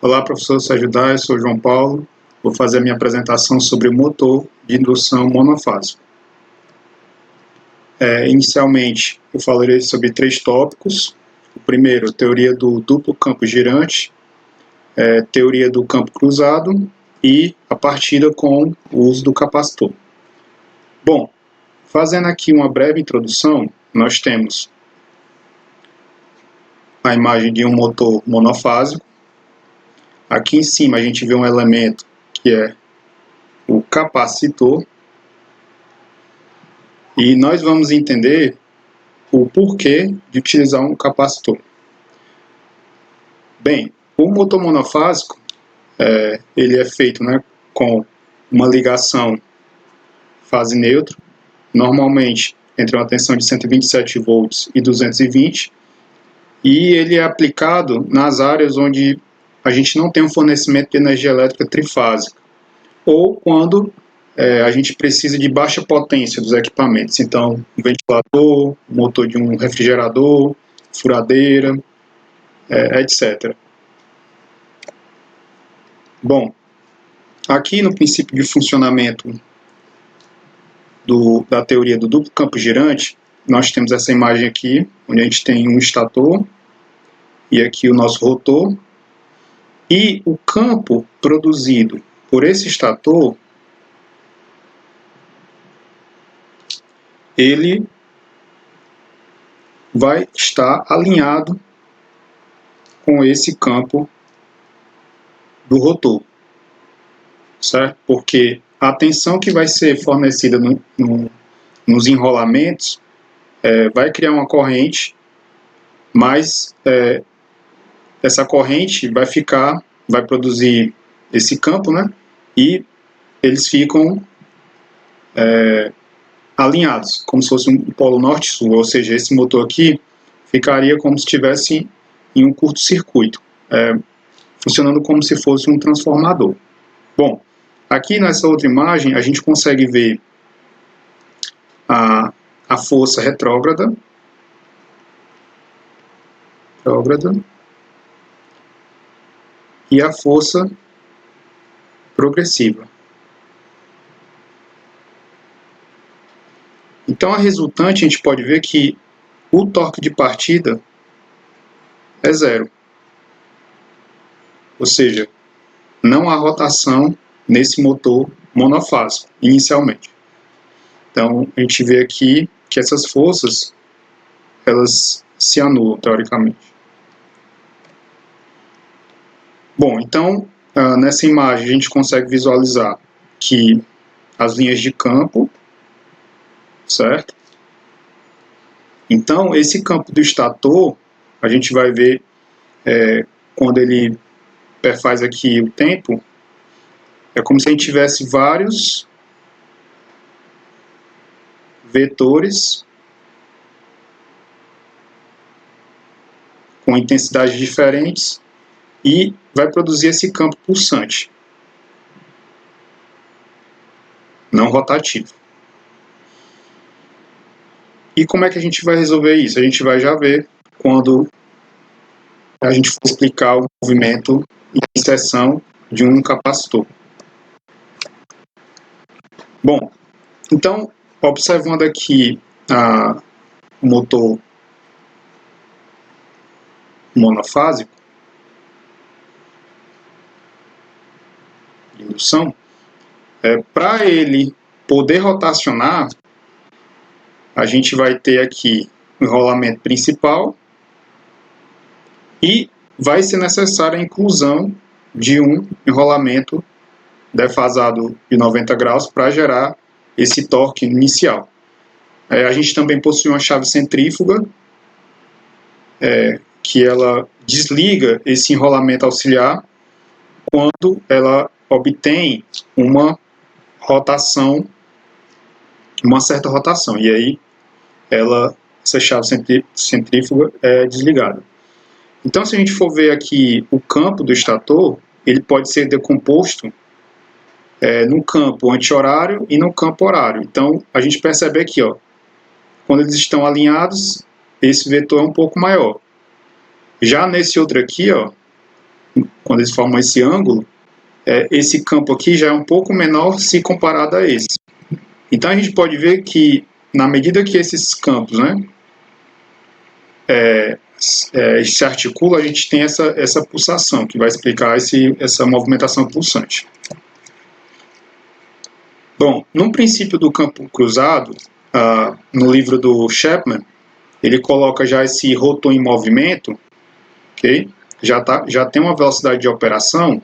Olá, professor Sérgio Dai, sou João Paulo. Vou fazer a minha apresentação sobre o motor de indução monofásico. Inicialmente, eu falarei sobre 3 tópicos. O primeiro, teoria do duplo campo girante, teoria do campo cruzado e a partida com o uso do capacitor. Bom, fazendo aqui uma breve introdução, nós temos a imagem de um motor monofásico. Aqui em cima a gente vê um elemento que é o capacitor, e nós vamos entender o porquê de utilizar um capacitor. Bem, o motor monofásico ele é feito com uma ligação fase neutra, normalmente entre uma tensão de 127 volts e 220, e ele é aplicado nas áreas onde a gente não tem um fornecimento de energia elétrica trifásica, ou quando a gente precisa de baixa potência dos equipamentos. Então, um ventilador, motor de um refrigerador, furadeira, etc. Bom, aqui no princípio de funcionamento da teoria do duplo campo girante, nós temos essa imagem aqui, onde a gente tem um estator e aqui o nosso rotor, e o campo produzido por esse estator, ele vai estar alinhado com esse campo do rotor, certo? Porque a tensão que vai ser fornecida nos enrolamentos vai criar uma corrente, mas essa corrente vai produzir esse campo, e eles ficam alinhados, como se fosse um polo norte-sul, ou seja, esse motor aqui ficaria como se estivesse em um curto-circuito, funcionando como se fosse um transformador. Bom, aqui nessa outra imagem a gente consegue ver a força retrógrada, e a força progressiva. Então a resultante a gente pode ver que o torque de partida é 0. Ou seja, não há rotação nesse motor monofásico, inicialmente. Então, a gente vê aqui que essas forças, elas se anulam, teoricamente. Bom, então, nessa imagem a gente consegue visualizar que as linhas de campo, certo? Então, esse campo do estator, a gente vai ver quando ele perfaz aqui o tempo, é como se a gente tivesse vários vetores com intensidades diferentes e vai produzir esse campo pulsante, não rotativo. E como é que a gente vai resolver isso? A gente vai já ver quando a gente for explicar o movimento e inserção de um capacitor. Bom, então, observando aqui o motor monofásico de indução, para ele poder rotacionar, a gente vai ter aqui o enrolamento principal e vai ser necessária a inclusão de um enrolamento defasado de 90 graus para gerar esse torque inicial. A gente também possui uma chave centrífuga, que ela desliga esse enrolamento auxiliar quando ela obtém uma rotação, uma certa rotação, e aí essa chave centrífuga é desligada. Então, se a gente for ver aqui o campo do estator, ele pode ser decomposto no campo anti-horário e no campo horário. Então, a gente percebe aqui, quando eles estão alinhados, esse vetor é um pouco maior. Já nesse outro aqui, quando eles formam esse ângulo, esse campo aqui já é um pouco menor se comparado a esse. Então a gente pode ver que, na medida que esses campos, né, se articula, a gente tem essa pulsação, que vai explicar essa movimentação pulsante. Bom, no princípio do campo cruzado, no livro do Chapman, ele coloca já esse rotor em movimento, ok? Já tem uma velocidade de operação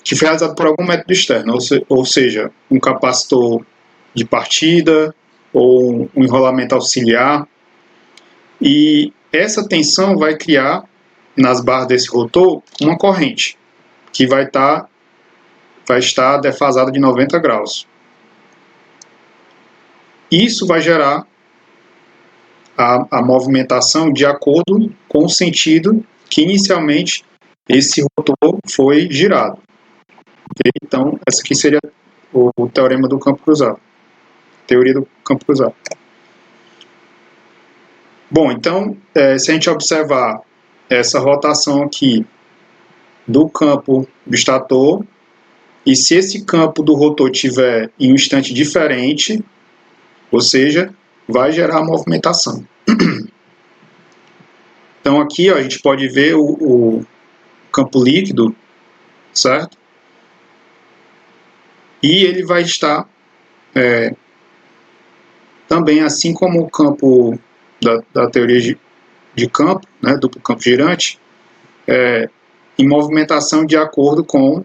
que foi realizado por algum método externo, ou seja, um capacitor de partida ou um enrolamento auxiliar. E essa tensão vai criar, nas barras desse rotor, uma corrente, que vai estar defasada de 90 graus. Isso vai gerar a movimentação de acordo com o sentido que inicialmente esse rotor foi girado. Okay? Então, essa aqui seria o teorema do campo cruzado. Teoria do campo cruzado. Bom, então, se a gente observar essa rotação aqui do campo do estator, e se esse campo do rotor tiver em um instante diferente, ou seja, vai gerar a movimentação. Então aqui ó, a gente pode ver o campo líquido, certo? E ele vai estar também, assim como o campo da teoria de campo, né, duplo campo girante, em movimentação de acordo com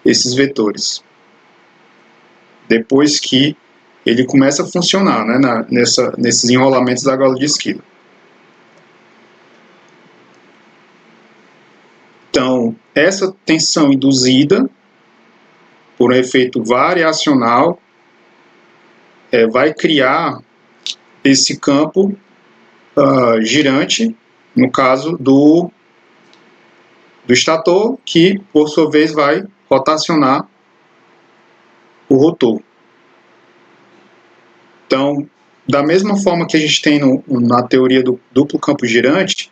esses vetores. Depois que ele começa a funcionar, né, nesses enrolamentos da gola de esquilo. Então, essa tensão induzida por um efeito variacional vai criar esse campo girante, no caso do estator, que por sua vez vai rotacionar o rotor. Então, da mesma forma que a gente tem na teoria do duplo campo girante,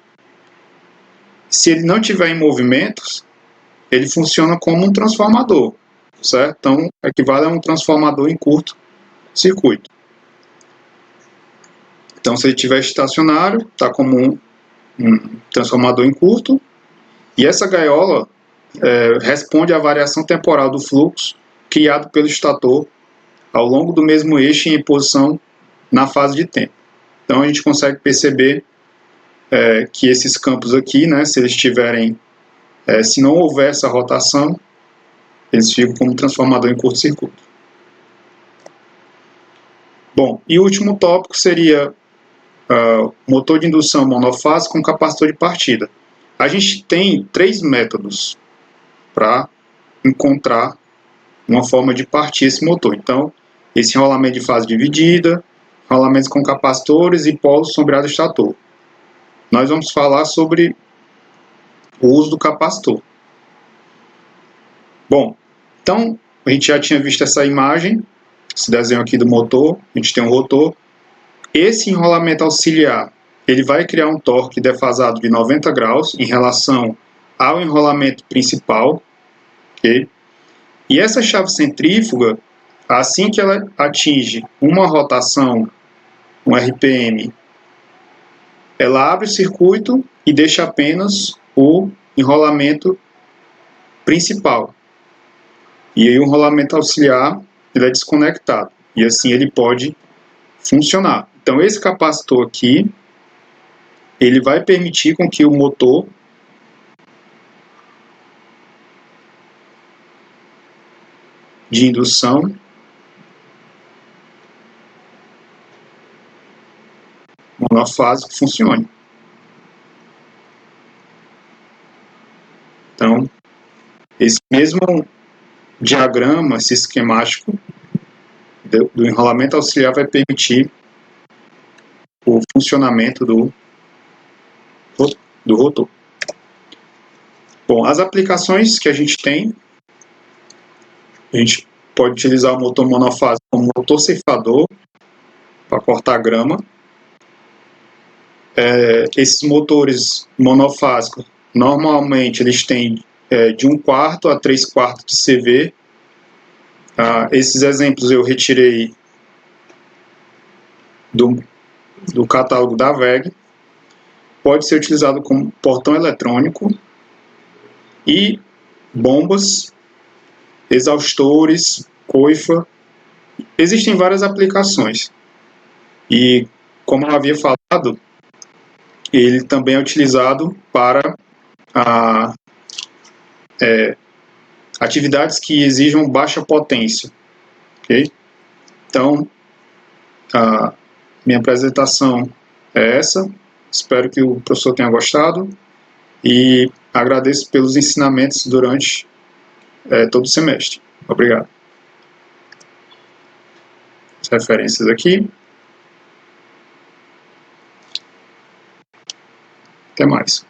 se ele não tiver em movimentos, ele funciona como um transformador, certo? Então, equivale a um transformador em curto circuito. Então, se ele estiver estacionário, está como um transformador em curto, e essa gaiola responde à variação temporal do fluxo criado pelo estator ao longo do mesmo eixo em posição na fase de tempo. Então, a gente consegue perceber que esses campos aqui, né, se eles tiverem, se não houver essa rotação, eles ficam como transformador em curto-circuito. Bom, e o último tópico seria motor de indução monofásico com capacitor de partida. A gente tem 3 métodos para encontrar uma forma de partir esse motor. Então, esse enrolamento de fase dividida, enrolamentos com capacitores e polos sombreado estator. Nós vamos falar sobre o uso do capacitor. Bom, então, a gente já tinha visto essa imagem, esse desenho aqui do motor, a gente tem um rotor. Esse enrolamento auxiliar, ele vai criar um torque defasado de 90 graus em relação ao enrolamento principal, ok? E essa chave centrífuga, assim que ela atinge uma rotação, um RPM, ela abre o circuito e deixa apenas o enrolamento principal. E aí o enrolamento auxiliar ele é desconectado. E assim ele pode funcionar. Então esse capacitor aqui, ele vai permitir com que o motor de indução monofásico funcione. Então, esse mesmo diagrama, esse esquemático do enrolamento auxiliar vai permitir o funcionamento do rotor. Bom, as aplicações que a gente tem, a gente pode utilizar o motor monofásico como motor ceifador para cortar grama. esses motores monofásicos, normalmente eles têm de 1/4 a 3/4 de CV. Esses exemplos eu retirei do catálogo da WEG. Pode ser utilizado como portão eletrônico e bombas, exaustores, coifa. Existem várias aplicações. E, como eu havia falado, ele também é utilizado para atividades que exijam baixa potência. Okay? Então, a minha apresentação é essa. Espero que o professor tenha gostado e agradeço pelos ensinamentos durante todo o semestre. Obrigado. As referências aqui. Até mais.